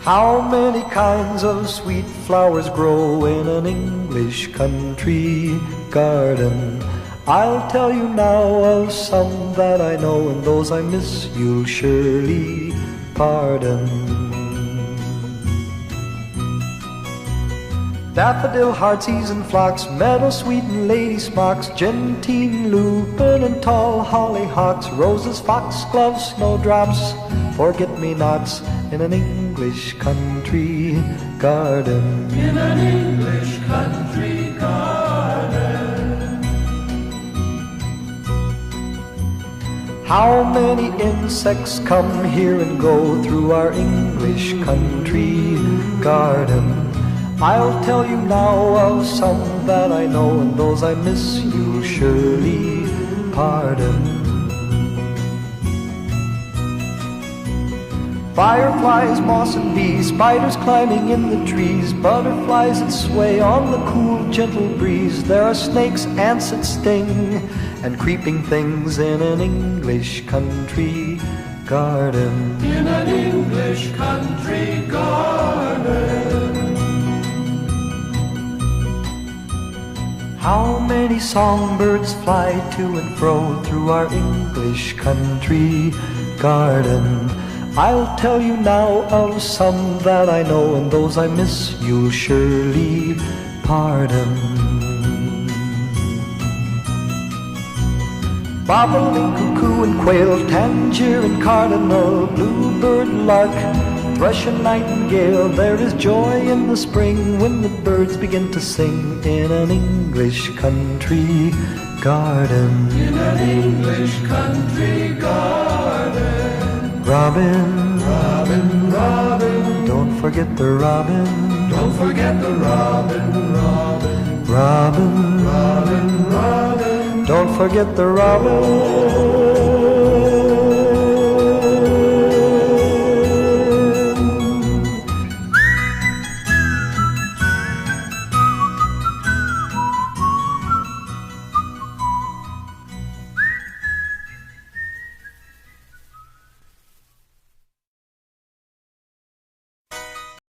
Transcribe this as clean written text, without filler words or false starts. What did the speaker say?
How many kinds of sweet flowers grow in an English country garden? I'll tell you now of some that I know, and those I miss you'll surely pardon. Daffodil, heartsease and phlox, meadowsweet and lady smocks, gentian, lupin and tall hollyhocks, roses, foxgloves, snowdrops, forget-me-nots in an English country garden. In an English country garden. How many insects come here and go through our English country garden? I'll tell you now of some that I know, and those I miss you'll surely pardon. Fireflies, moths and bees, spiders climbing in the trees, butterflies that sway on the cool, gentle breeze. There are snakes, ants that sting, and creeping things in an English country garden. In an English country garden. How many songbirds fly to and fro through our English country garden? I'll tell you now of some that I know, and those I miss you'll surely pardon. Bobolink, cuckoo and quail, tanager and cardinal, bluebird, lark, thrush and nightingale. There is joy in the spring when the birds begin to sing in an English country garden. In an English country garden. Robin, Robin, Robin, don't forget the robin. don't forget the robin, Robin. Robin, Robin, Robin, don't forget the robin.